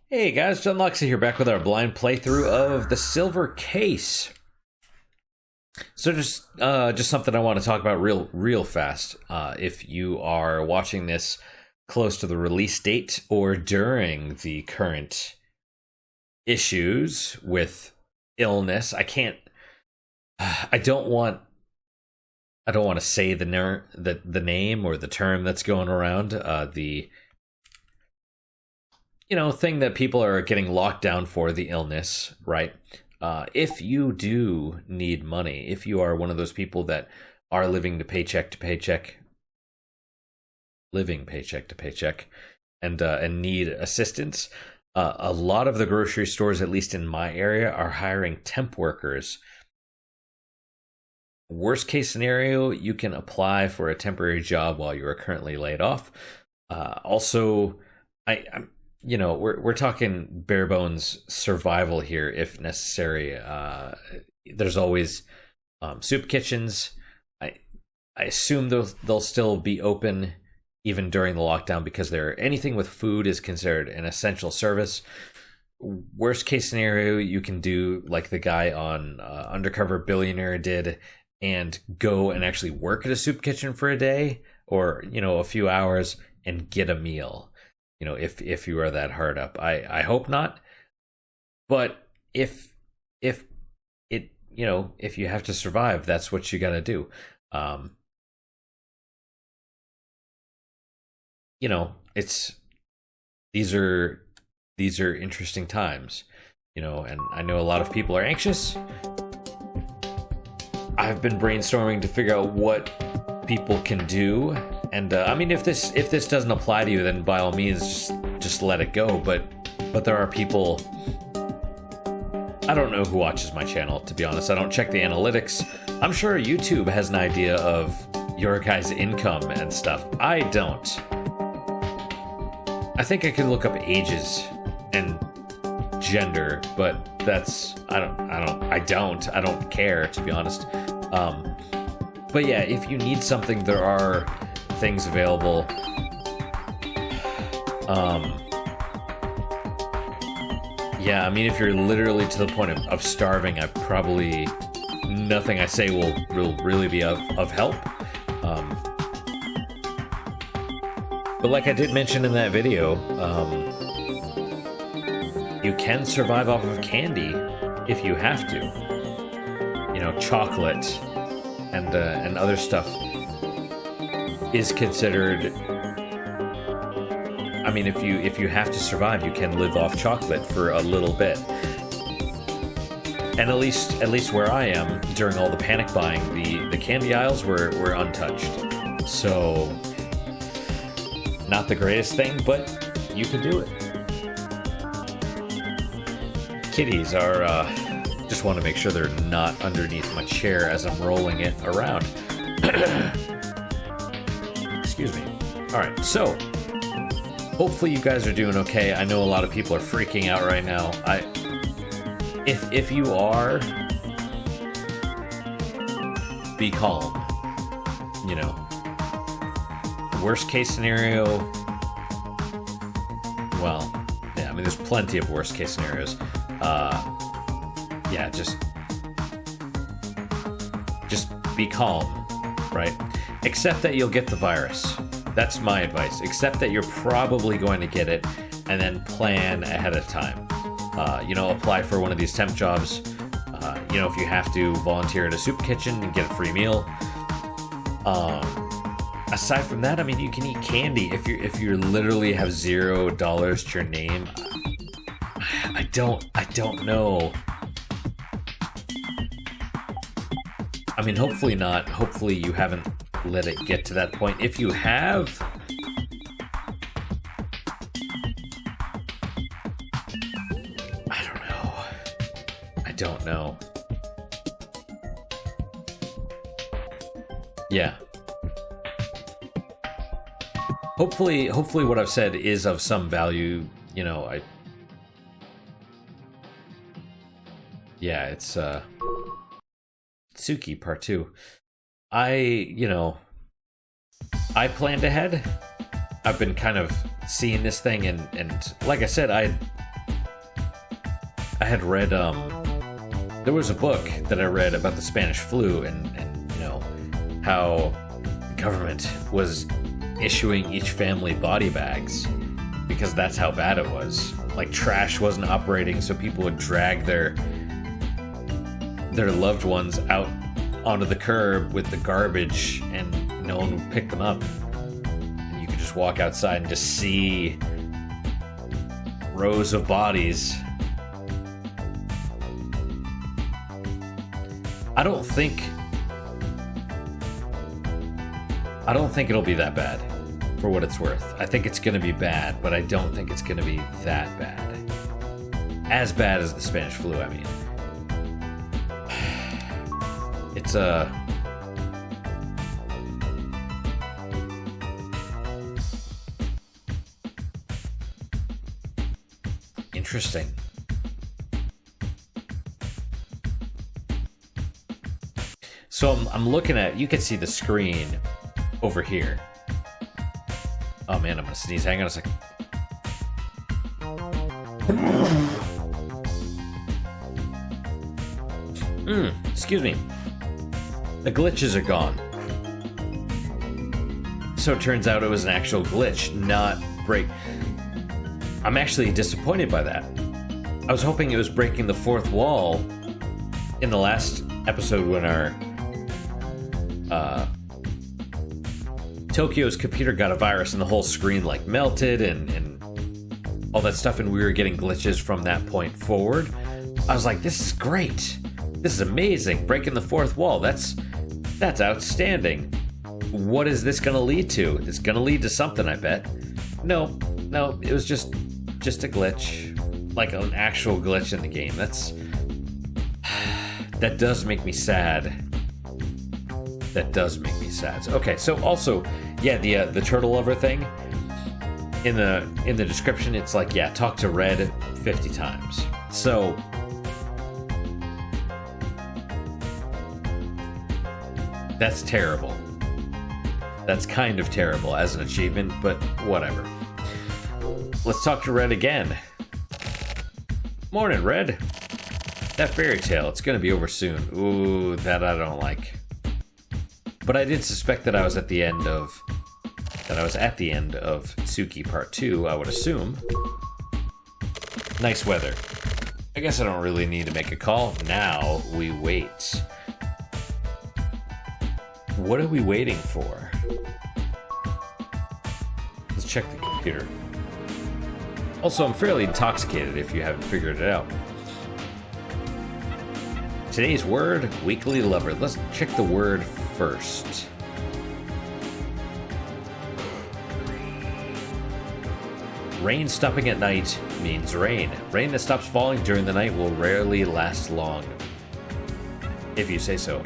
Hey guys, John Luxy here, back with our blind playthrough of the Silver Case. So just something I want to talk about real fast. If you are watching this close to the release date or during the current issues with illness, I don't want to say the name or the term that's going around. The thing that people are getting locked down for, the illness, right? If you do need money, if you are one of those people that are living paycheck to paycheck, and need assistance, a lot of the grocery stores, at least in my area, are hiring temp workers. Worst case scenario, you can apply for a temporary job while you are currently laid off. Also, we're talking bare bones survival here if necessary. There's always soup kitchens. I assume they'll still be open even during the lockdown because anything with food is considered an essential service. Worst case scenario, you can do like the guy on Undercover Billionaire did and go and actually work at a soup kitchen for a day or a few hours and get a meal. If you are that hard up. I hope not. But if you have to survive, that's what you got to do. These are interesting times, and I know a lot of people are anxious. I've been brainstorming to figure out what people can do. And if this doesn't apply to you, then by all means just let it go. But there are people. I don't know who watches my channel, to be honest. I don't check the analytics. I'm sure YouTube has an idea of your guys' income and stuff. I don't. I think I could look up ages and gender, but I don't care, to be honest. But yeah, if you need something, there are things available. If you're literally to the point of starving, nothing I say will really be of help. But like I did mention in that video, you can survive off of candy if you have to. Chocolate and other stuff is considered. If you have to survive, you can live off chocolate for a little bit. And at least where I am, during all the panic buying, the candy aisles were untouched. So not the greatest thing, but you can do it. Kitties are just want to make sure they're not underneath my chair as I'm rolling it around. Excuse me. All right, so hopefully you guys are doing okay. I know a lot of people are freaking out right now. If you are, be calm. Worst case scenario. Well, yeah. There's plenty of worst case scenarios. Just be calm, right? Accept that you'll get the virus. That's my advice. Accept that you're probably going to get it, and then plan ahead of time. Apply for one of these temp jobs. If you have to, volunteer at a soup kitchen and get a free meal. Aside from that, you can eat candy. If you literally have $0 to your name, I don't know. Hopefully not. Hopefully you haven't let it get to that point. If you have, I don't know. Yeah. Hopefully what I've said is of some value. It's Suki Part 2. I planned ahead. I've been kind of seeing this thing, and like I said, I had read there was a book that I read about the Spanish flu and you know how the government was issuing each family body bags because that's how bad it was. Like trash wasn't operating, so people would drag their loved ones out onto the curb with the garbage and no one would pick them up. And you could just walk outside and just see rows of bodies. I don't think it'll be that bad, for what it's worth. I think it's going to be bad, but I don't think it's going to be that bad. As bad as the Spanish flu, I mean. It's interesting. So I'm looking at, you can see the screen over here. Oh man, I'm gonna sneeze. Hang on a second. Excuse me. The glitches are gone. So it turns out it was an actual glitch, not break. I'm actually disappointed by that. I was hoping it was breaking the fourth wall in the last episode when our Tokyo's computer got a virus and the whole screen like melted and all that stuff, and we were getting glitches from that point forward. I was like, this is great. This is amazing. Breaking the fourth wall. That's outstanding. What is this gonna lead to? It's gonna lead to something, I bet. No, it was just a glitch. Like an actual glitch in the game. That does make me sad. That does make me sad. Okay, so also, yeah, the turtle lover thing in the description, it's like, yeah, talk to Red 50 times. So that's terrible. That's kind of terrible as an achievement, but whatever. Let's talk to Red again. Morning, Red. That fairy tale, it's gonna be over soon. Ooh, that I don't like. But I did suspect that I was at the end of Tsuki Part 2, I would assume. Nice weather. I guess I don't really need to make a call. Now we wait. What are we waiting for? Let's check the computer. Also, I'm fairly intoxicated if you haven't figured it out. Today's word, weekly lover. Let's check the word first. Rain stopping at night means rain. Rain that stops falling during the night will rarely last long. If you say so.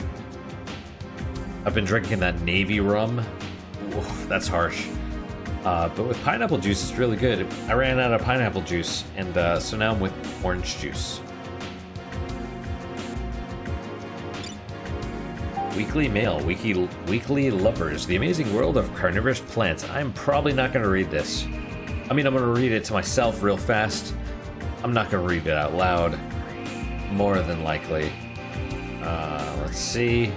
I've been drinking that Navy rum. Ooh, that's harsh. But with pineapple juice, it's really good. I ran out of pineapple juice, and so now I'm with orange juice. Weekly Mail, Weekly Lovers, The Amazing World of Carnivorous Plants. I'm probably not going to read this. I mean, I'm going to read it to myself real fast. I'm not going to read it out loud. More than likely. Let's see.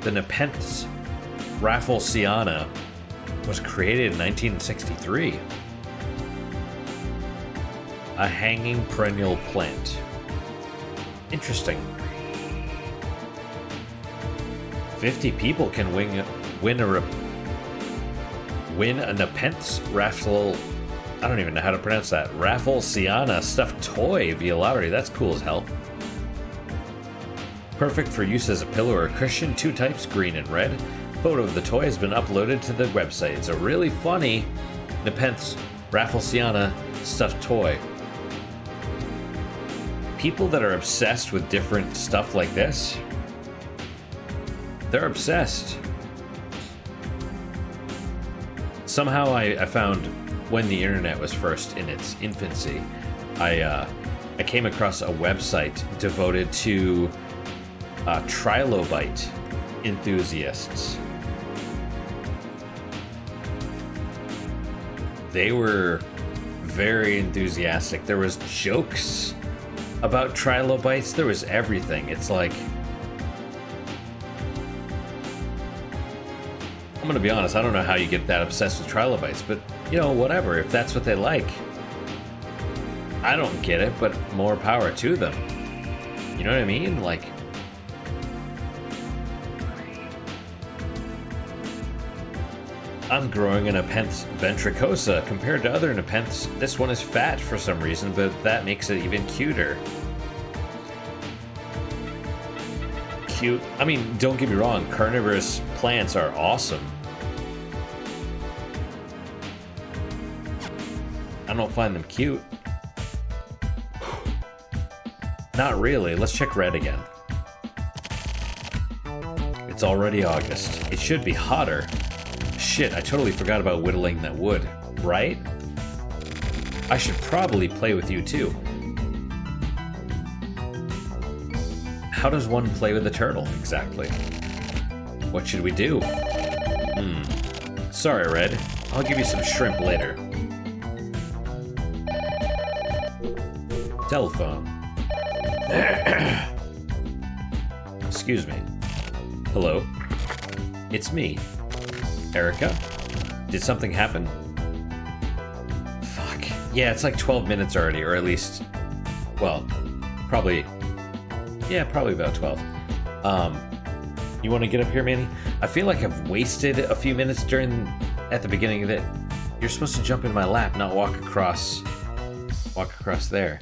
The Nepenthes Rafflesiana was created in 1963. A hanging perennial plant. Interesting. 50 people can win a Nepenthes Raffle. I don't even know how to pronounce that. Rafflesiana stuffed toy via lottery. That's cool as hell. Perfect for use as a pillow or a cushion. Two types, green and red. Photo of the toy has been uploaded to the website. It's a really funny Nepenthes Rafflesiana stuffed toy. People that are obsessed with different stuff like this, they're obsessed. Somehow I found, when the internet was first in its infancy, I came across a website devoted to Trilobite. enthusiasts. They were very enthusiastic. There was jokes about trilobites. There was everything. It's like, I'm gonna be honest, I don't know how you get that obsessed with trilobites, but you know, whatever, if that's what they like. I don't get it, but more power to them. You know what I mean? Like, I'm growing a Nepenthes ventricosa. Compared to other Nepenthes, this one is fat for some reason, but that makes it even cuter. Cute. I mean, don't get me wrong, carnivorous plants are awesome. I don't find them cute. Not really. Let's check red again. It's already August. It should be hotter. Shit, I totally forgot about whittling that wood, right? I should probably play with you too. How does one play with a turtle, exactly? What should we do? Sorry, Red. I'll give you some shrimp later. Telephone. Excuse me. Hello? It's me. Erica? Did something happen? Fuck. Yeah, it's like 12 minutes already, or at least... Well, probably... Yeah, probably about 12. You want to get up here, Manny? I feel like I've wasted a few minutes at the beginning of it. You're supposed to jump in my lap, not walk across there.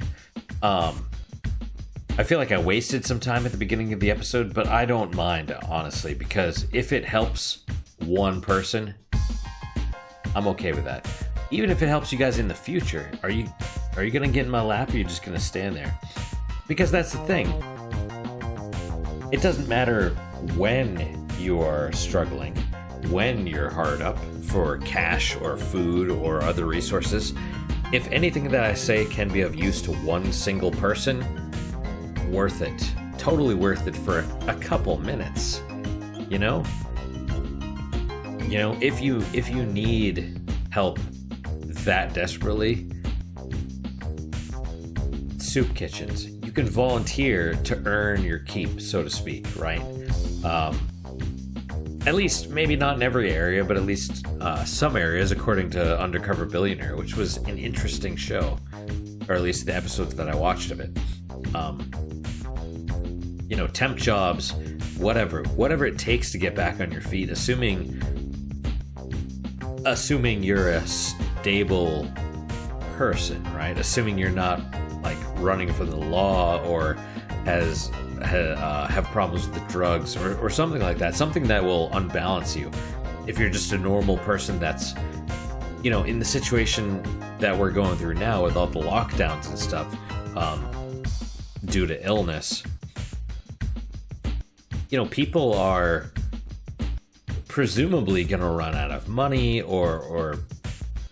I feel like I wasted some time at the beginning of the episode, but I don't mind, honestly, because if it helps one person, I'm okay with that. Even if it helps you guys in the future, are you gonna get in my lap, or are you just gonna stand there? Because that's the thing. It doesn't matter when you are struggling, when you're hard up for cash or food or other resources. If anything that I say can be of use to one single person, worth it. Totally worth it for a couple minutes. You know? You know, if you need help that desperately, soup kitchens. You can volunteer to earn your keep, so to speak, right? At least, maybe not in every area, but at least some areas, according to Undercover Billionaire, which was an interesting show, or at least the episodes that I watched of it. You know, temp jobs, whatever it takes to get back on your feet, assuming you're a stable person, right? Assuming you're not like running from the law or have problems with the drugs or something like that, something that will unbalance you. If you're just a normal person that's, you know, in the situation that we're going through now with all the lockdowns and stuff, due to illness, you know, people are presumably going to run out of money or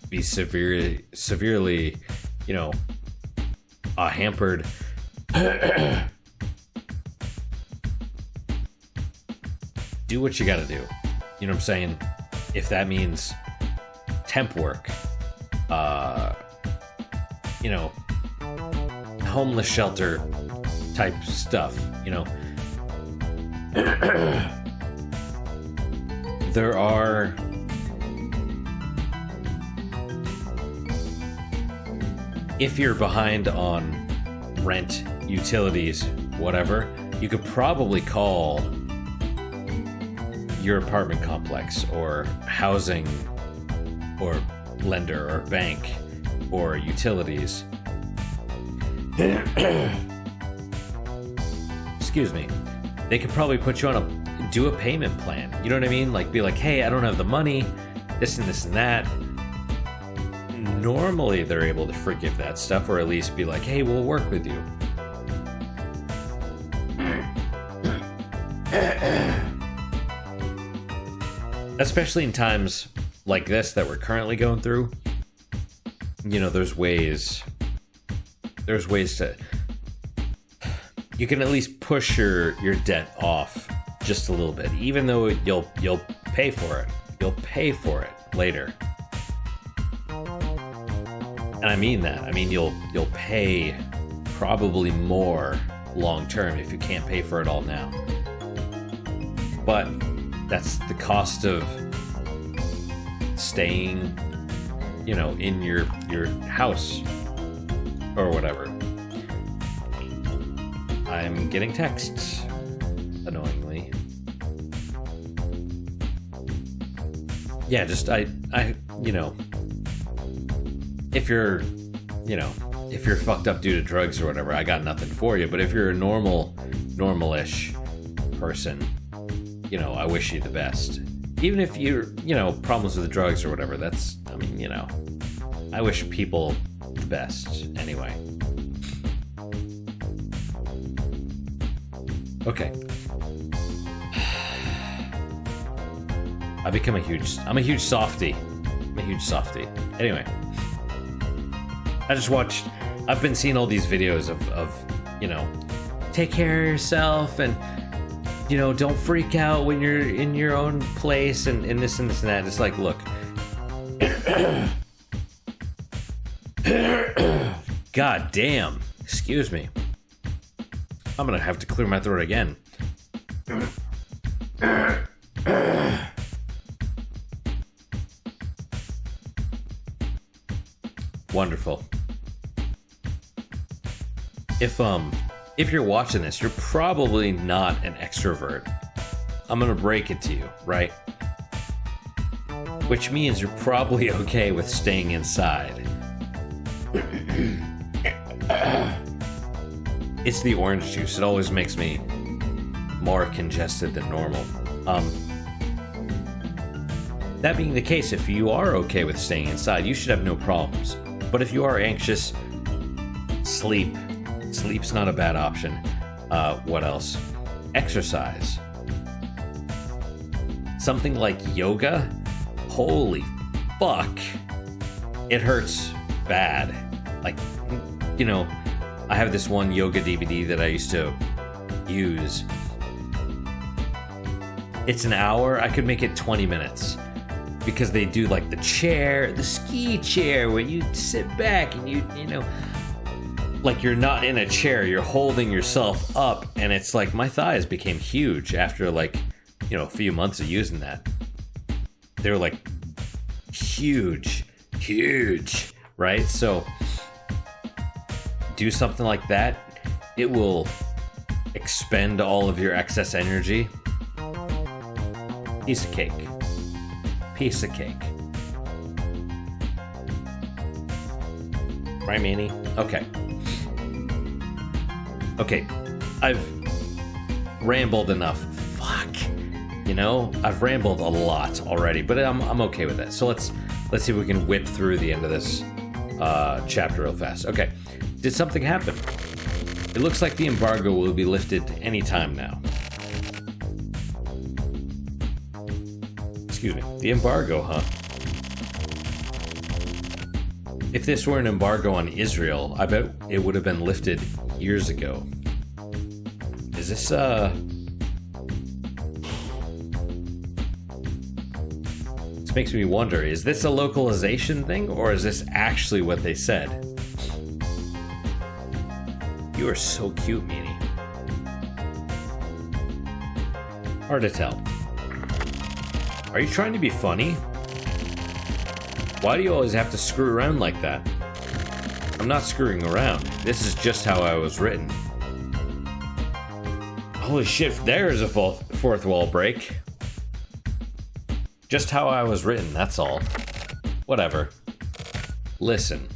be severely, you know, hampered. Do what you gotta do. You know what I'm saying? If that means temp work, you know, homeless shelter type stuff, you know. There are if you're behind on rent, utilities, whatever, you could probably call your apartment complex or housing or lender or bank or utilities. Excuse me. They could probably put you on do a payment plan. You know what I mean? Like, be like, hey, I don't have the money, this and this and that. Normally they're able to forgive that stuff, or at least be like, hey, we'll work with you. Especially in times like this that we're currently going through. You know, there's ways to, you can at least push your debt off just a little bit, even though you'll pay for it. You'll pay for it later. And I mean that. I mean you'll pay probably more long term if you can't pay for it all now. But that's the cost of staying, you know, in your house or whatever. I'm getting texts, annoyingly. Yeah, just I you know, if you're fucked up due to drugs or whatever, I got nothing for you. But if you're a normal-ish person, you know, I wish you the best. Even if you're, you know, problems with the drugs or whatever, that's, I mean, you know, I wish people the best anyway. Okay. I'm a huge softie. I'm a huge softie. Anyway. I've been seeing all these videos of, you know, take care of yourself and, you know, don't freak out when you're in your own place and this and this and that. It's like, look. God damn. Excuse me. I'm gonna have to clear my throat again. Wonderful. If you're watching this, you're probably not an extrovert. I'm gonna break it to you, right? Which means you're probably okay with staying inside. It's the orange juice. It always makes me more congested than normal. That being the case, if you are okay with staying inside, you should have no problems. But if you are anxious, sleep's not a bad option. What else? Exercise. Something like yoga? Holy fuck. It hurts bad. Like, you know, I have this one yoga DVD that I used to use. It's an hour. I could make it 20 minutes. Because they do like the ski chair, where you sit back and you know, like you're not in a chair, you're holding yourself up, and it's like my thighs became huge after like, you know, a few months of using that. They were like huge, right? So do something like that. It will expend all of your excess energy. Piece of cake. Piece of cake. Right, Manny? Okay. Okay. I've rambled enough. Fuck. You know, I've rambled a lot already, but I'm okay with that. So let's see if we can whip through the end of this chapter real fast. Okay. Did something happen? It looks like the embargo will be lifted anytime now. Excuse me. The embargo, huh? If this were an embargo on Israel, I bet it would have been lifted years ago. Is this, This makes me wonder, is this a localization thing, or is this actually what they said? You are so cute, Meanie. Hard to tell. Are you trying to be funny? Why do you always have to screw around like that? I'm not screwing around. This is just how I was written. Holy shit, there is a fourth wall break. Just how I was written, that's all. Whatever. Listen.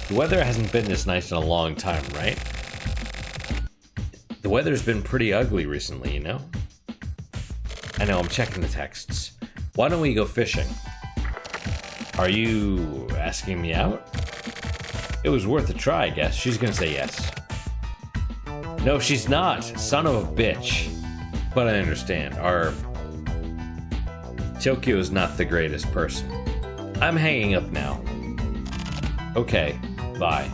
The weather hasn't been this nice in a long time, right? The weather's been pretty ugly recently, you know? I know, I'm checking the texts. Why don't we go fishing? Are you asking me out? It was worth a try, I guess. She's gonna say yes. No, she's not. Son of a bitch. But I understand. Tokyo is not the greatest person. I'm hanging up now. Okay, bye.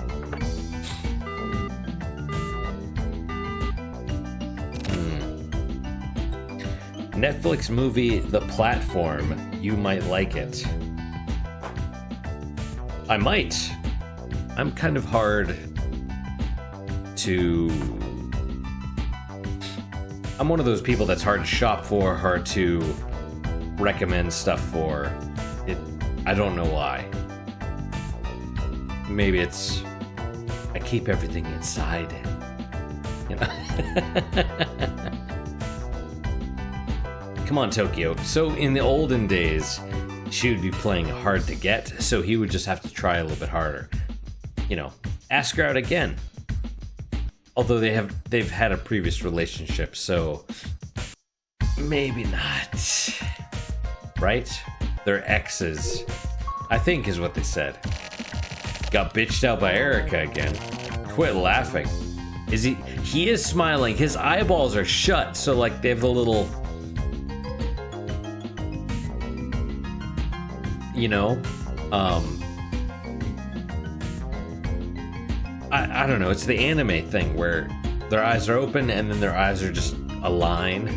Netflix movie The Platform. You might like it. I might. I'm kind of hard to... I'm one of those people that's hard to shop for, hard to recommend stuff for. I don't know why. Maybe it's... I keep everything inside. You know? Come on, Tokyo. So in the olden days, she would be playing hard to get, so he would just have to try a little bit harder. You know, ask her out again. Although they've had a previous relationship, so maybe not. Right? They're exes, I think is what they said. Got bitched out by Erica again. Quit laughing. He is smiling. His eyeballs are shut, so like they have the little, you know, I don't know, it's the anime thing where their eyes are open and then their eyes are just a line,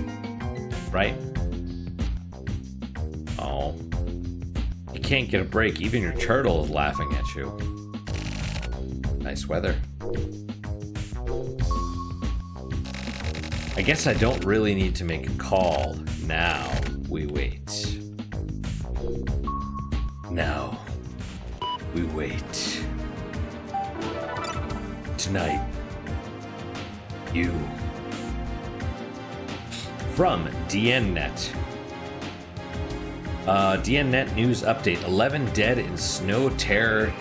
right? Oh. You can't get a break. Even your turtle is laughing at you. Nice weather. I guess I don't really need to make a call. Now we wait. Now we wait. Tonight, you. From DNNet. DNNet news update. 11 dead in Snow Tower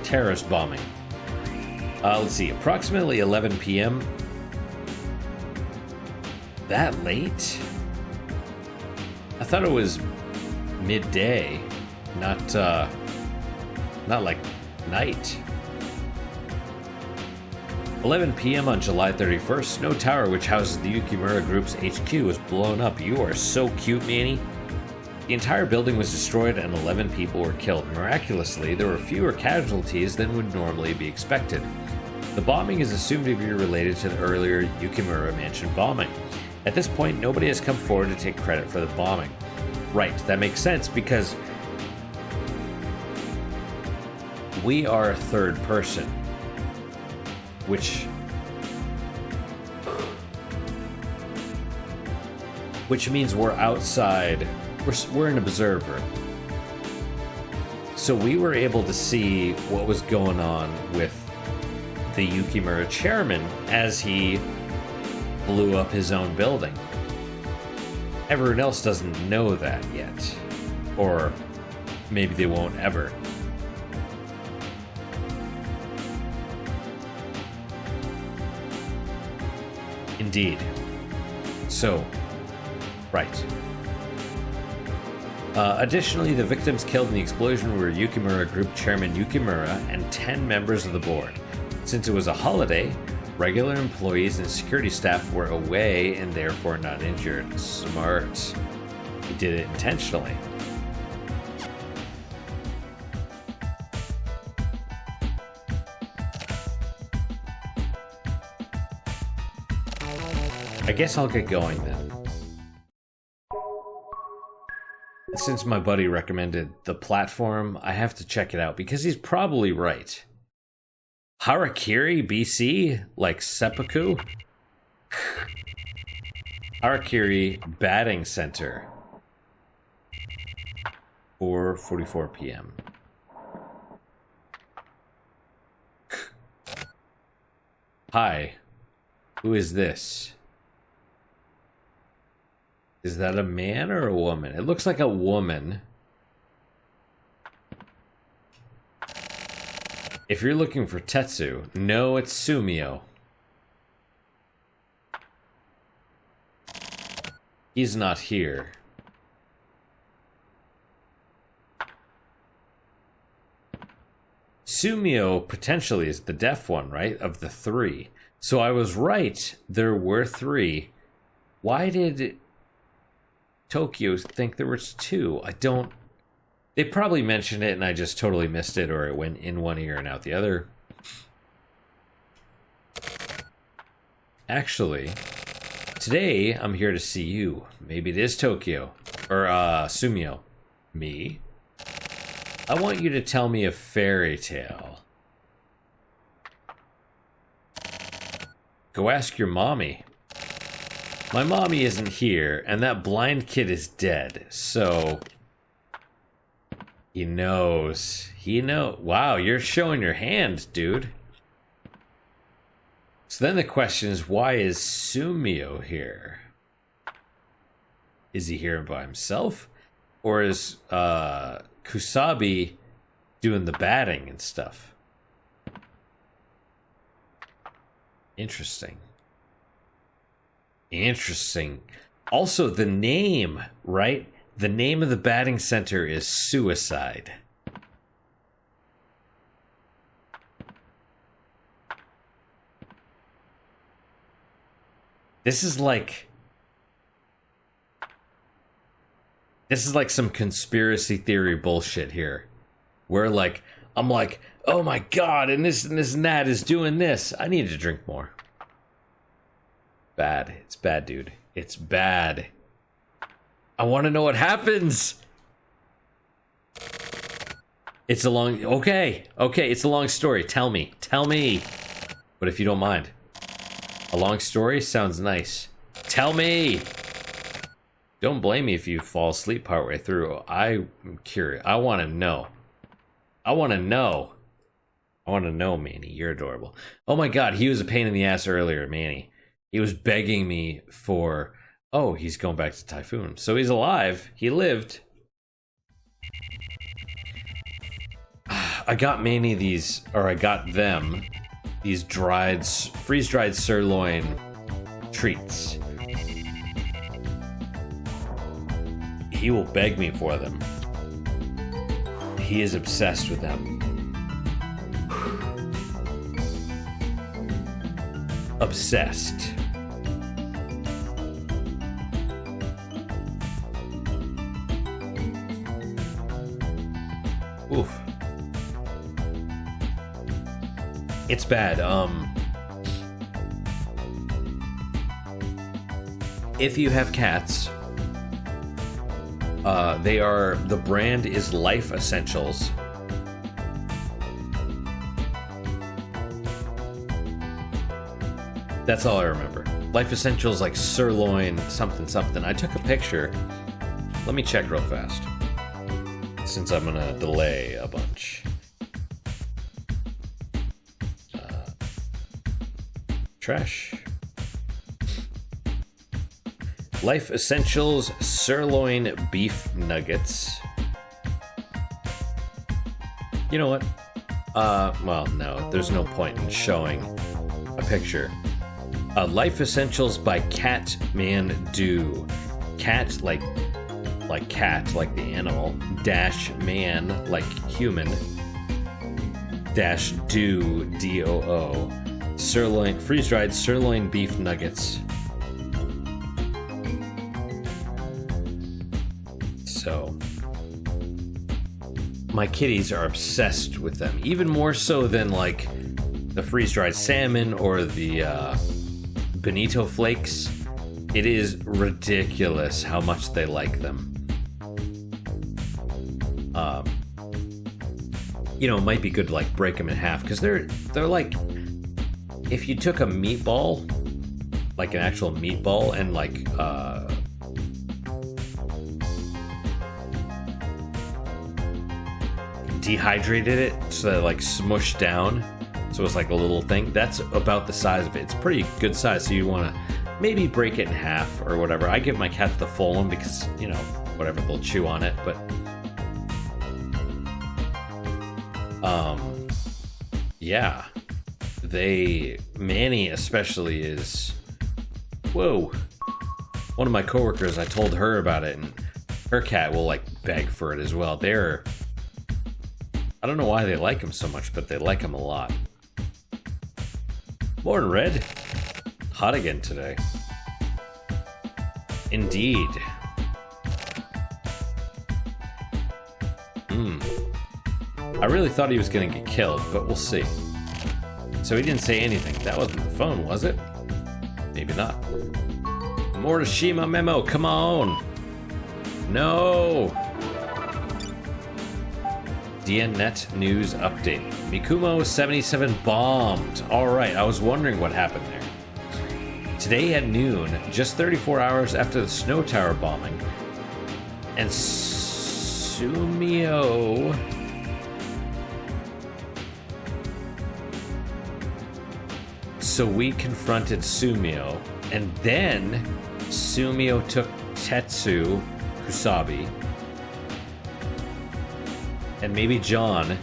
terrorist bombing. Let's see. Approximately 11 p.m. That late? I thought it was midday, not like night. 11 p.m. on July 31st, Snow Tower, which houses the Yukimura Group's HQ, was blown up. You are so cute, Manny. The entire building was destroyed and 11 people were killed. Miraculously, there were fewer casualties than would normally be expected. The bombing is assumed to be related to the earlier Yukimura Mansion bombing. At this point, nobody has come forward to take credit for the bombing. Right, that makes sense because we are a third person, which means we're outside, we're an observer. So we were able to see what was going on with the Yukimura chairman as he blew up his own building. Everyone else doesn't know that yet. Or maybe they won't ever. Indeed. So, right. Additionally, the victims killed in the explosion were Yukimura Group Chairman Yukimura and 10 members of the board. Since it was a holiday, regular employees and security staff were away and therefore not injured. Smart. He did it intentionally. I guess I'll get going then. Since my buddy recommended The Platform, I have to check it out because he's probably right. Harakiri, BC? Like seppuku? Harakiri Batting Center. 4:44 p.m. Hi. Who is this? Is that a man or a woman? It looks like a woman. If you're looking for Tetsu, no, it's Sumio. He's not here. Sumio potentially is the deaf one, right? Of the three. So I was right. There were three. Why did Tokyo think there was two? I don't... They probably mentioned it and I just totally missed it, or it went in one ear and out the other. Actually, Today, I'm here to see you. Maybe it is Tokyo. Or, Sumio. Me? I want you to tell me a fairy tale. Go ask your mommy. My mommy isn't here, and that blind kid is dead, so... He knows. He knows. Wow, you're showing your hand, dude. So then the question is, why is Sumio here? Is he here by himself? Or is Kusabi doing the batting and stuff? Interesting. Interesting. Also, the name, right? The name of the batting center is Suicide. This is like some conspiracy theory bullshit here. Where like, I'm like, oh my god, and this and that is doing this. I need to drink more. Bad. It's bad, dude. It's bad. I want to know what happens. It's a long... Okay, it's a long story. Tell me. But if you don't mind. A long story sounds nice. Tell me! Don't blame me if you fall asleep partway through. I'm curious. I want to know. I want to know, Manny. You're adorable. Oh my god, he was a pain in the ass earlier, Manny. He was begging me for... Oh, he's going back to Typhoon. So he's alive. He lived. I got Manny these... Or I got them... These freeze-dried sirloin treats. He will beg me for them. He is obsessed with them. Obsessed. Oof. It's bad. If you have cats, the brand is Life Essentials. That's all I remember. Life Essentials, like sirloin, something. I took a picture. Let me check real fast, since I'm gonna delay a bunch. Trash. Life Essentials sirloin beef nuggets. You know what? Well, no, there's no point in showing a picture. Life Essentials by Catmandu. Cat, like cat, like the animal. Dash man, like human. Dash do, D-O-O. Sirloin, freeze-dried sirloin beef nuggets. So, my kitties are obsessed with them, even more so than like the freeze-dried salmon or the Bonito flakes. It is ridiculous how much they like them. You know, it might be good to like break them in half, because they're like, if you took a meatball, like an actual meatball, and like dehydrated it so that it like smushed down, so it's like a little thing, that's about the size of it. It's pretty good size, so you want to maybe break it in half or whatever. I give my cats the full one because, you know, whatever, they'll chew on it. But yeah, Manny especially is, whoa. One of my coworkers, I told her about it, and her cat will like beg for it as well. I don't know why they like him so much, but they like him a lot. Morning, Red. Hot again today. Indeed. I really thought he was gonna get killed, but we'll see. So he didn't say anything. That wasn't the phone, was it? Maybe not. Morishima memo, come on! No! DNNet news update. Mikumo 77 bombed. Alright, I was wondering what happened there. Today at noon, just 34 hours after the Snow Tower bombing, and Sumio... So we confronted Sumio, and then Sumio took Tetsu Kusabi, and maybe John,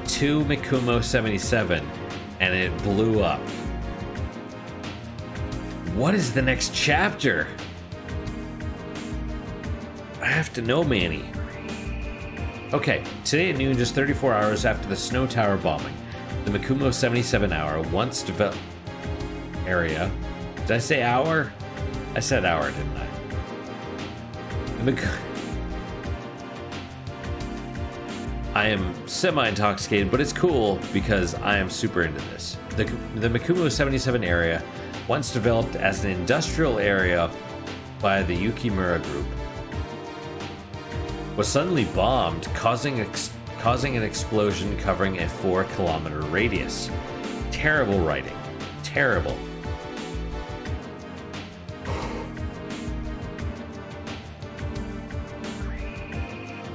to Mikumo 77, and it blew up. What is the next chapter? I have to know, Manny. Okay, today at noon, just 34 hours after the Snow Tower bombing, the Mikumo 77 hour, once developed area. Did I say hour? I said hour, didn't I? I am semi-intoxicated, but it's cool because I am super into this. The Mikumo 77 area, once developed as an industrial area by the Yukimura Group, was suddenly bombed, causing an explosion covering a 4-kilometer radius. Terrible writing. Terrible.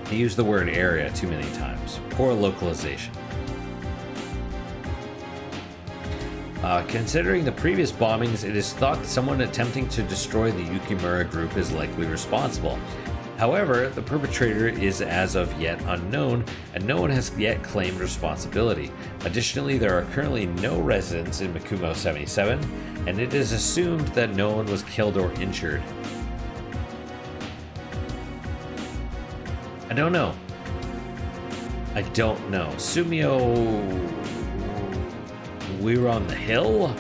They use the word area too many times. Poor localization. Considering the previous bombings, it is thought that someone attempting to destroy the Yukimura Group is likely responsible. However, the perpetrator is as of yet unknown, and no one has yet claimed responsibility. Additionally, there are currently no residents in Mikumo 77, and it is assumed that no one was killed or injured. I don't know. I don't know. Sumio... We were on the hill?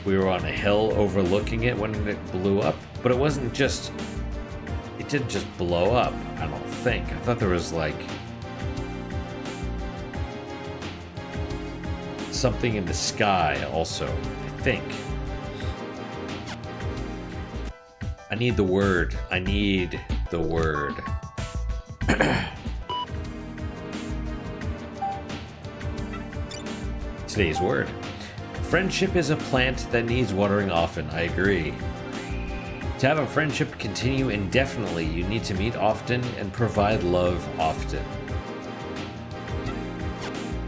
We were on a hill overlooking it when it blew up, but it wasn't just... It didn't just blow up, I don't think. I thought there was, like... something in the sky also, I think. I need the word. I need the word. Today's word. Friendship is a plant that needs watering often. I agree. To have a friendship continue indefinitely, you need to meet often and provide love often.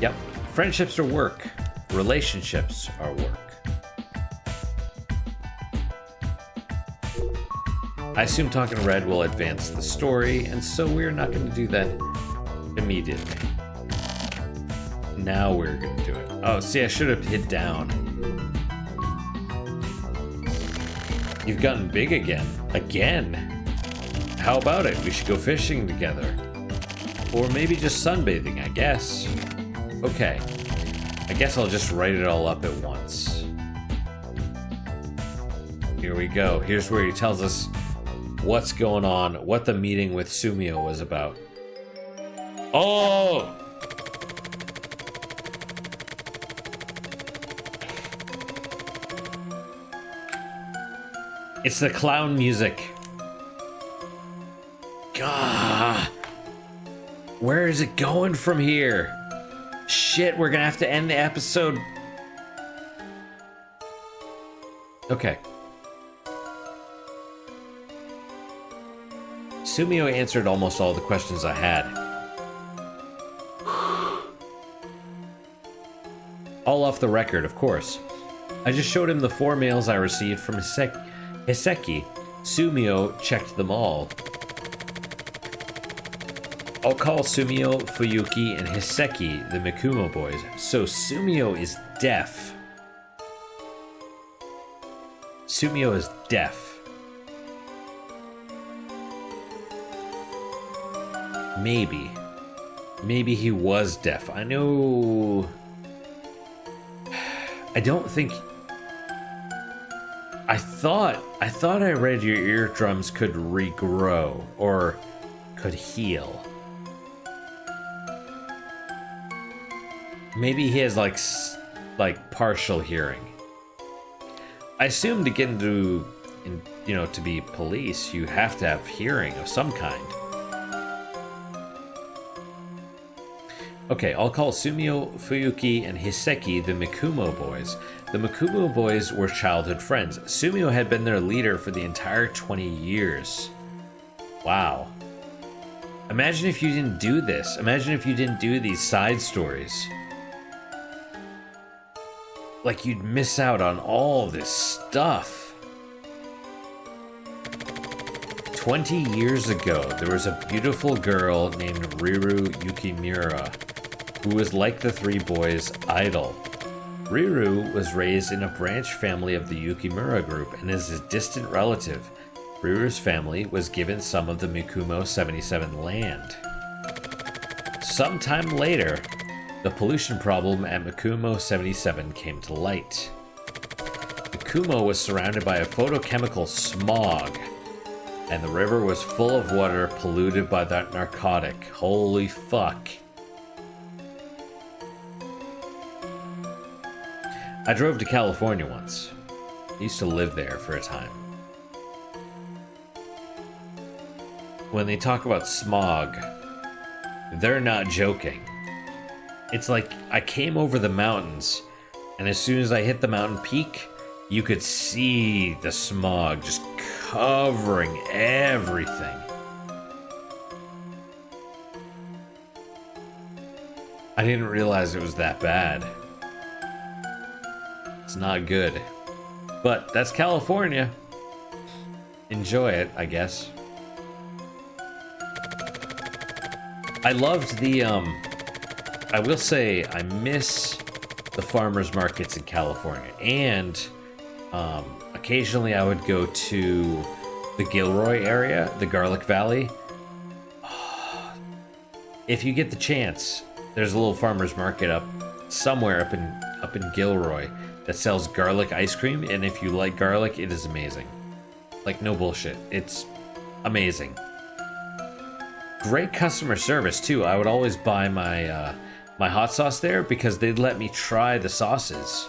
Yep. Friendships are work. Relationships are work. I assume talking red will advance the story, and so we're not going to do that immediately. Now we're going to do it. Oh, see, I should have hit down. You've gotten big again. Again? How about it? We should go fishing together. Or maybe just sunbathing, I guess. Okay. I guess I'll just write it all up at once. Here we go. Here's where he tells us what's going on, what the meeting with Sumio was about. Oh! It's the clown music. Gah! Where is it going from here? Shit, we're gonna have to end the episode. Okay. Sumio answered almost all the questions I had. All off the record, of course. I just showed him the 4 mails I received from Hiseki. Sumio checked them all. I'll call Sumio, Fuyuki, and Hiseki the Mikumo boys. So Sumio is deaf. Sumio is deaf. Maybe. Maybe he was deaf. I know... I don't think... I thought I read your eardrums could regrow or could heal. Maybe he has like partial hearing. I assume to get into in, to be police, you have to have hearing of some kind. Okay, I'll call Sumio, Fuyuki, and Hiseki the Mikumo boys. The Mikumo boys were childhood friends. Sumio had been their leader for the entire 20 years. Wow. Imagine if you didn't do this. Imagine if you didn't do these side stories. Like, you'd miss out on all this stuff. 20 years ago, there was a beautiful girl named Riru Yukimura, who was like the three boys' idol. Riru was raised in a branch family of the Yukimura group and is a distant relative. Riru's family was given some of the Mikumo 77 land. Sometime later, the pollution problem at Mikumo 77 came to light. Mikumo was surrounded by a photochemical smog, and the river was full of water polluted by that narcotic. Holy fuck. I drove to California once. I used to live there for a time. When they talk about smog, they're not joking. It's like I came over the mountains, and as soon as I hit the mountain peak, you could see the smog just covering everything. I didn't realize it was that bad. It's not good. But that's California. Enjoy it, I guess. I loved the, I will say I miss the farmers markets in California. And occasionally I would go to the Gilroy area, the Garlic Valley. If you get the chance, there's a little farmers market up somewhere up in Gilroy that sells garlic ice cream, and if you like garlic, it is amazing. Like, no bullshit. It's amazing. Great customer service too. I would always buy my my hot sauce there because they'd let me try the sauces.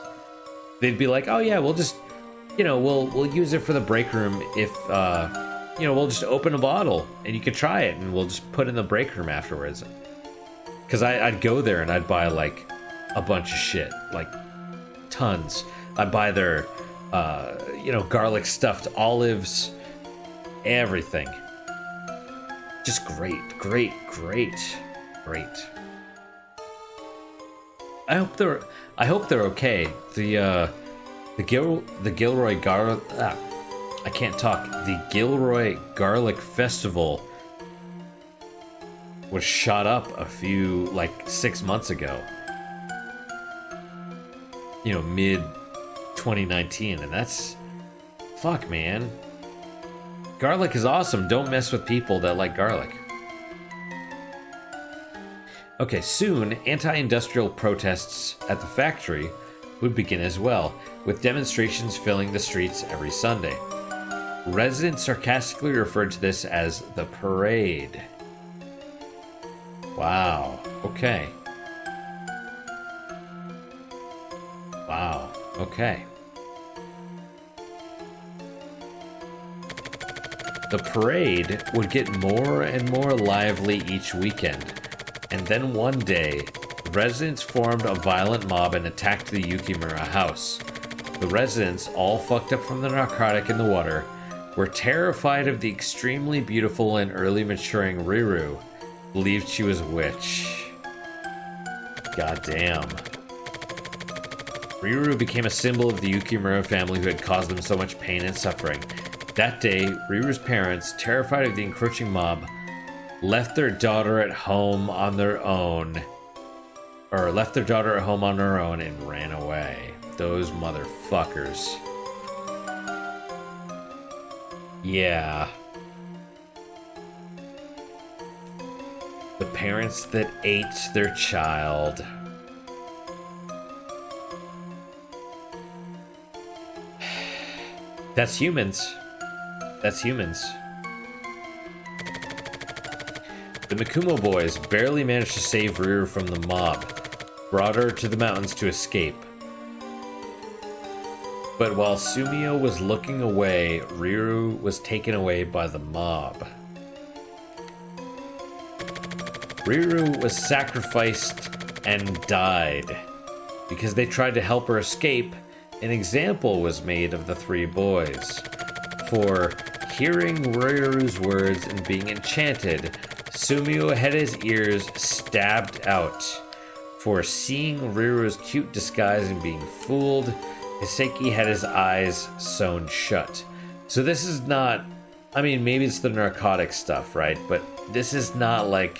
They'd be like, "Oh yeah, we'll just, we'll use it for the break room if we'll just open a bottle and you could try it and we'll just put it in the break room afterwards." Because I'd go there and I'd buy like a bunch of shit, like tons. I'd buy their garlic stuffed olives, everything. Just great. I hope they're okay. The Gilroy Garlic. I can't talk. The Gilroy Garlic Festival was shot up a few, 6 months ago. Mid 2019, and that's fuck, man. Garlic is awesome. Don't mess with people that like garlic. Okay, soon, anti-industrial protests at the factory would begin as well, with demonstrations filling the streets every Sunday. Residents sarcastically referred to this as the parade. Wow, okay. Wow, okay. The parade would get more and more lively each weekend, and then one day, residents formed a violent mob and attacked the Yukimura house. The residents, all fucked up from the narcotic in the water, were terrified of the extremely beautiful and early maturing Riru, believed she was a witch. Goddamn. Riru became a symbol of the Yukimura family who had caused them so much pain and suffering. That day, Riru's parents, terrified of the encroaching mob, left their daughter at home on her own and ran away. Those motherfuckers. Yeah. The parents that ate their child. That's humans. That's humans. The Mikumo boys barely managed to save Riru from the mob, brought her to the mountains to escape. But while Sumio was looking away, Riru was taken away by the mob. Riru was sacrificed and died. Because they tried to help her escape, an example was made of the three boys. For hearing Riru's words and being enchanted, Sumio had his ears stabbed out. For seeing Riru's cute disguise and being fooled, Hiseki had his eyes sewn shut. So this is not, I mean, maybe it's the narcotic stuff, right? But this is not like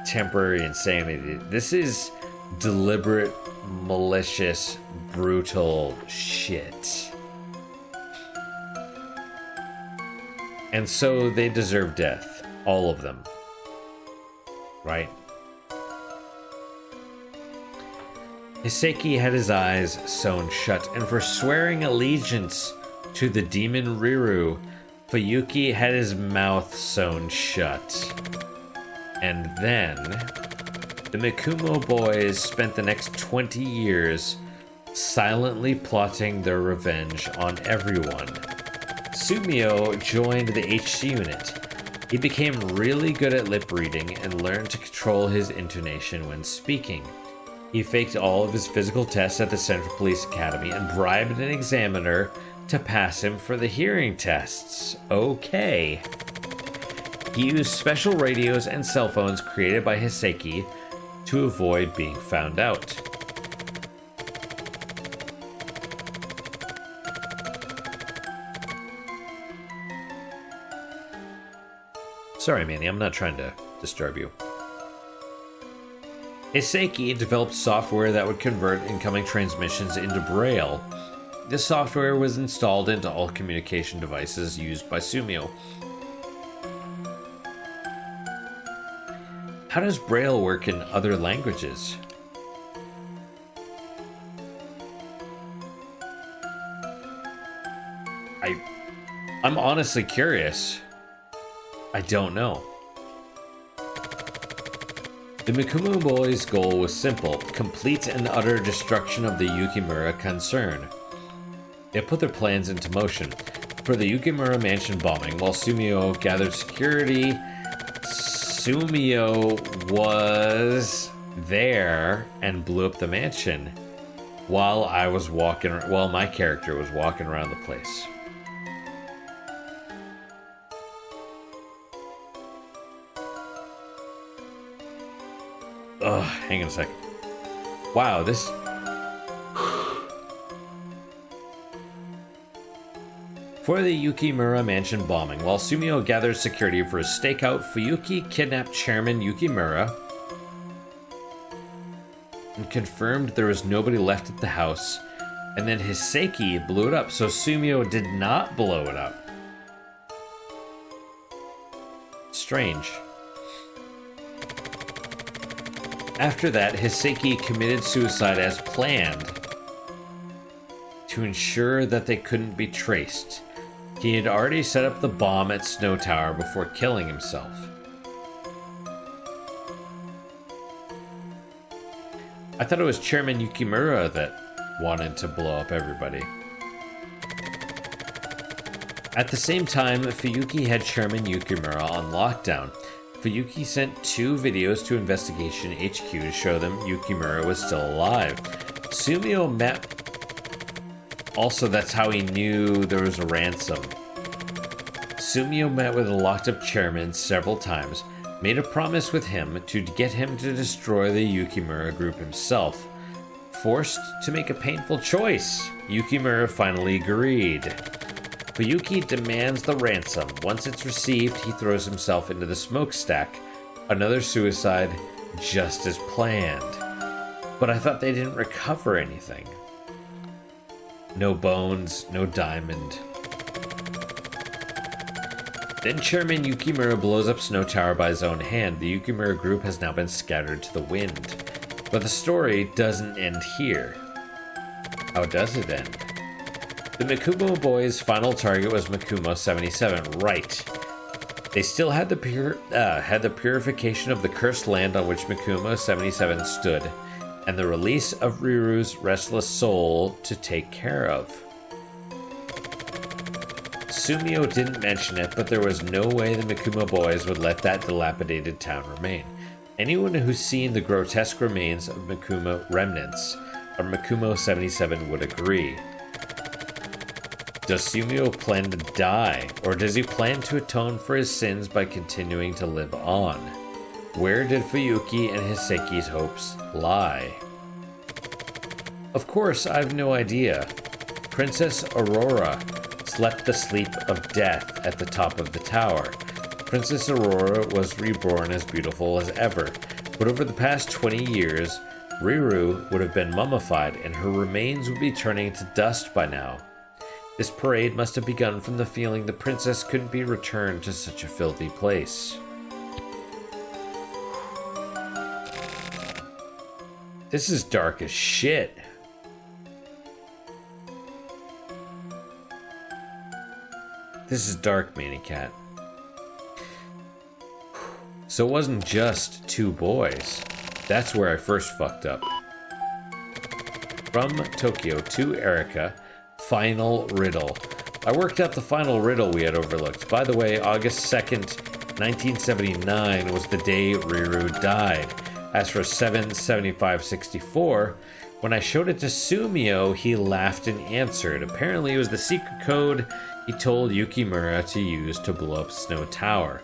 temporary insanity. This is deliberate, malicious, brutal shit. And so they deserve death. All of them. Right? Hiseki had his eyes sewn shut, and for swearing allegiance to the demon Riru, Fuyuki had his mouth sewn shut. And then, the Mikumo boys spent the next 20 years silently plotting their revenge on everyone. Sumio joined the HC unit. He became really good at lip reading and learned to control his intonation when speaking. He faked all of his physical tests at the Central Police Academy and bribed an examiner to pass him for the hearing tests. Okay. He used special radios and cell phones created by Hiseki to avoid being found out. Sorry, Manny, I'm not trying to disturb you. Hiseki developed software that would convert incoming transmissions into Braille. This software was installed into all communication devices used by Sumio. How does Braille work in other languages? I'm honestly curious. I don't know. The Mikumo boys' goal was simple: complete and utter destruction of the Yukimura concern. They put their plans into motion. For the Yukimura mansion bombing, while Sumio gathered security, Sumio was there and blew up the mansion while my character was walking around the place. Ugh, hang on a second. Wow, this... For the Yukimura mansion bombing, while Sumio gathered security for his stakeout, Fuyuki kidnapped Chairman Yukimura and confirmed there was nobody left at the house, and then Hiseki blew it up, so Sumio did not blow it up. Strange. After that, Hiseki committed suicide as planned to ensure that they couldn't be traced. He had already set up the bomb at Snow Tower before killing himself. I thought it was Chairman Yukimura that wanted to blow up everybody. At the same time, Fuyuki had Chairman Yukimura on lockdown. Fuyuki sent 2 videos to Investigation HQ to show them Yukimura was still alive. Sumio met... Also, that's how he knew there was a ransom. Sumio met with the locked-up chairman several times, made a promise with him to get him to destroy the Yukimura group himself. Forced to make a painful choice, Yukimura finally agreed. Fuyuki demands the ransom. Once it's received, he throws himself into the smokestack. Another suicide, just as planned. But I thought they didn't recover anything. No bones, no diamond. Then Chairman Yukimura blows up Snow Tower by his own hand. The Yukimura group has now been scattered to the wind. But the story doesn't end here. How does it end? The Mikumo boys' final target was Mikumo 77, right. They still had the purification of the cursed land on which Mikumo 77 stood, and the release of Riru's restless soul to take care of. Sumio didn't mention it, but there was no way the Mikuma boys would let that dilapidated town remain. Anyone who's seen the grotesque remains of Mikuma remnants, or Mikumo 77, would agree. Does Sumio plan to die, or does he plan to atone for his sins by continuing to live on? Where did Fuyuki and Hiseki's hopes lie? Of course, I have no idea. Princess Aurora slept the sleep of death at the top of the tower. Princess Aurora was reborn as beautiful as ever, but over the past 20 years, Riru would have been mummified and her remains would be turning to dust by now. This parade must have begun from the feeling the princess couldn't be returned to such a filthy place. This is dark as shit. This is dark, Manicat. So it wasn't just two boys. That's where I first fucked up. From Tokyo to Erica, final riddle. I worked out the final riddle we had overlooked. By the way, August 2nd, 1979 was the day Riru died. As for 77564, when I showed it to Sumio, he laughed and answered. Apparently it was the secret code he told Yukimura to use to blow up Snow Tower.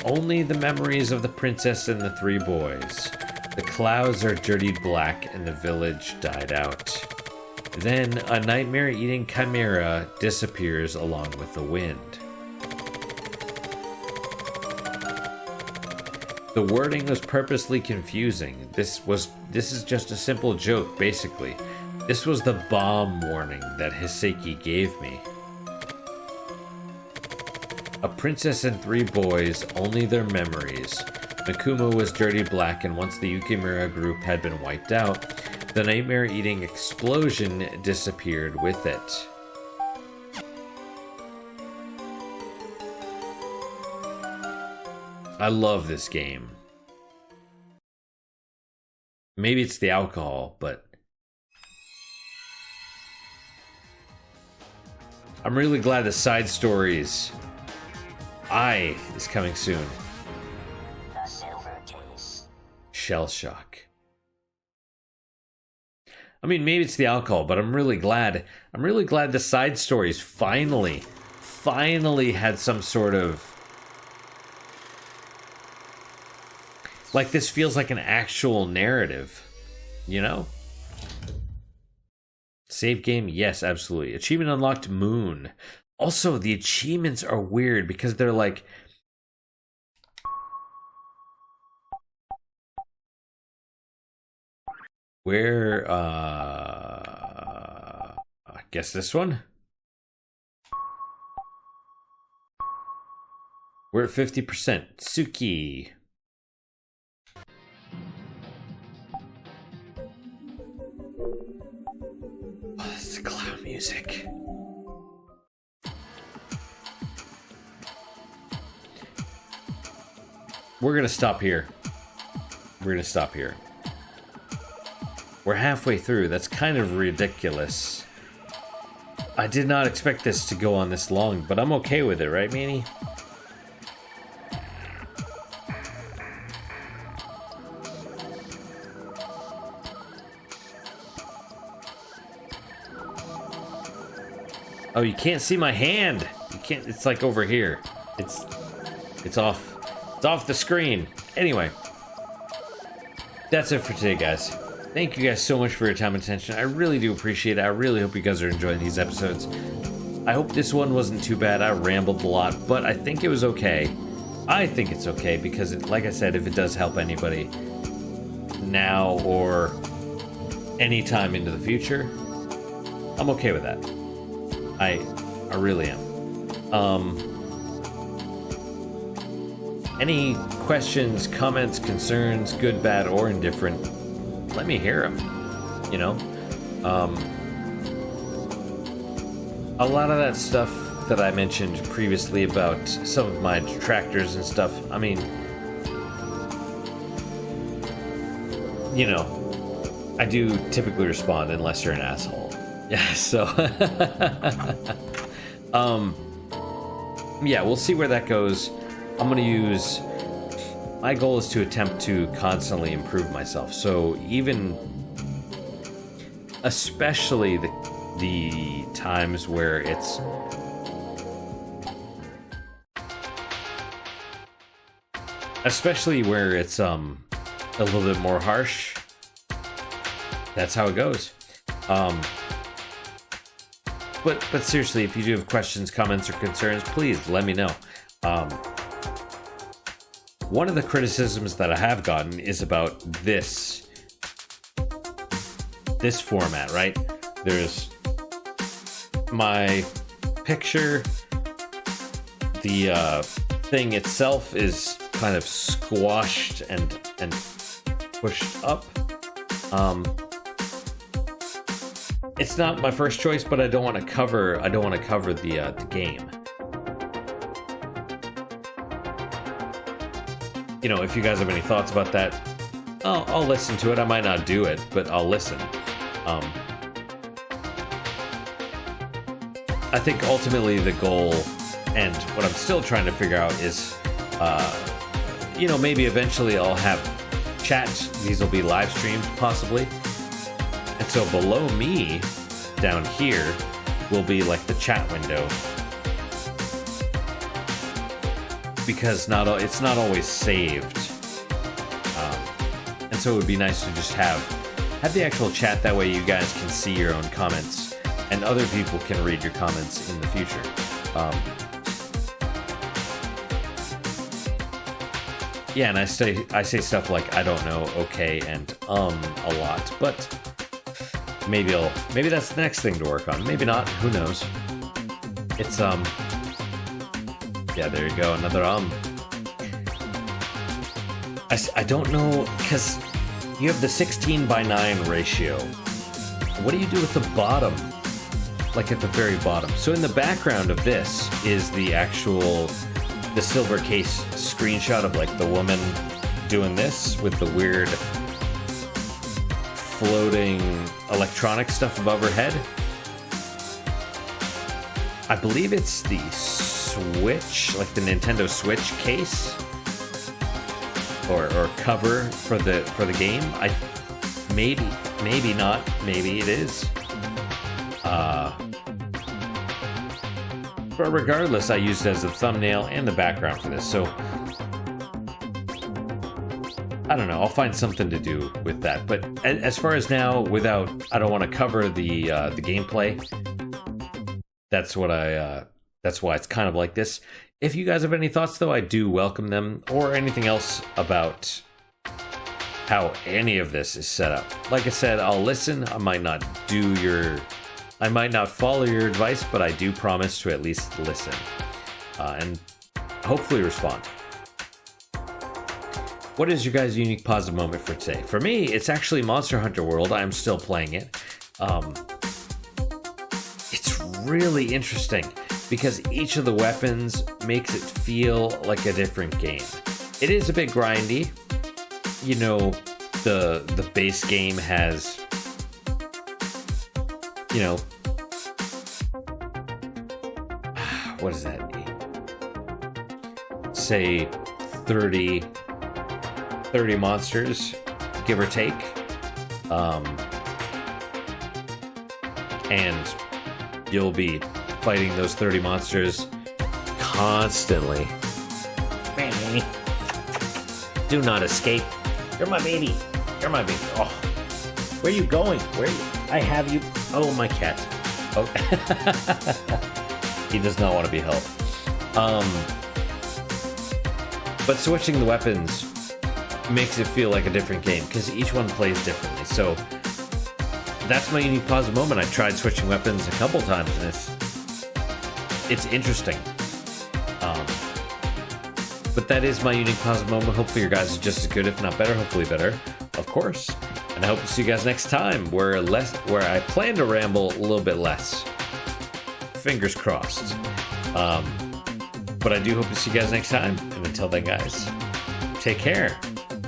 Only the memories of the princess and the three boys. The clouds are dirtied black and the village died out. Then a nightmare-eating chimera disappears along with the wind. The wording was purposely confusing. This is just a simple joke, basically. This was the bomb warning that Hiseki gave me. A princess and three boys, only their memories. Mikuma was dirty black, and once the Yukimura group had been wiped out, the nightmare-eating explosion disappeared with it. I love this game. Maybe it's the alcohol, but I'm really glad the side stories is coming soon. Shell shock. I mean, maybe it's the alcohol, but I'm really glad the side stories finally had some sort of, like, this feels like an actual narrative, you know? Save game, yes, absolutely. Achievement unlocked, Moon. Also, the achievements are weird because they're like, where, I guess this one? We're at 50%. Tsuki. Oh, that's the clown music. We're gonna stop here. We're halfway through. That's kind of ridiculous. I did not expect this to go on this long, but I'm okay with it, right, Manny? Oh, you can't see my hand. You can't. It's like over here. It's off. It's off the screen. Anyway, that's it for today, guys. Thank you guys so much for your time and attention. I really do appreciate it. I really hope you guys are enjoying these episodes. I hope this one wasn't too bad. I rambled a lot, but I think it was okay. I think it's okay because, like I said, if it does help anybody now or any time into the future, I'm okay with that. I really am. Any questions, comments, concerns, good, bad, or indifferent, let me hear them. You know? A lot of that stuff that I mentioned previously about some of my detractors and stuff, I mean, you know, I do typically respond unless you're an asshole. Yeah, so yeah, we'll see where that goes. I'm gonna use, my goal is to attempt to constantly improve myself. So even, especially the times where it's a little bit more harsh, that's how it goes. But seriously, if you do have questions, comments, or concerns, please let me know. One of the criticisms that I have gotten is about this format, right? There's my picture, the thing itself is kind of squashed and pushed up. It's not my first choice, but I don't want to cover the game. You know, if you guys have any thoughts about that, I'll listen to it. I might not do it, but I'll listen. I think ultimately the goal, and what I'm still trying to figure out is, you know, maybe eventually I'll have chat. These will be live streamed, possibly. And so below me, down here, will be like the chat window. Because it's not always saved. And so it would be nice to just have the actual chat. That way you guys can see your own comments, and other people can read your comments in the future. Yeah, and I say stuff like I don't know, okay, and a lot, but maybe that's the next thing to work on. Maybe not. Who knows? It's yeah, there you go. Another I don't know, because you have the 16:9 ratio. What do you do with the bottom? Like at the very bottom. So in the background of this is the silver case screenshot of like the woman doing this with the weird floating electronic stuff above her head. I believe it's the Switch, like the Nintendo Switch case or cover for the game. Maybe not, maybe it is. But regardless, I used it as a thumbnail and the background for this, so I don't know. I'll find something to do with that. But as far as now, I don't want to cover the gameplay. That's why it's kind of like this. If you guys have any thoughts, though, I do welcome them, or anything else about how any of this is set up. Like I said, I'll listen. I might not follow your advice, but I do promise to at least listen and hopefully respond. What is your guys' unique positive moment for today? For me, it's actually Monster Hunter World. I'm still playing it. It's really interesting because each of the weapons makes it feel like a different game. It is a bit grindy. You know, the base game has, you know, what is that? Say 30 monsters, give or take. And you'll be fighting those 30 monsters constantly. Do not escape. You're my baby. You're my baby. Oh, where are you going? I have you. Oh, my cat. Oh, he does not want to be held. But switching the weapons makes it feel like a different game because each one plays differently. So that's my unique positive moment. I tried switching weapons a couple times, and it's interesting. But that is my unique positive moment. Hopefully your guys are just as good, if not better. Hopefully better, of course. And I hope to see you guys next time, where I plan to ramble a little bit less. Fingers crossed. But I do hope to see you guys next time. And until then, guys, take care.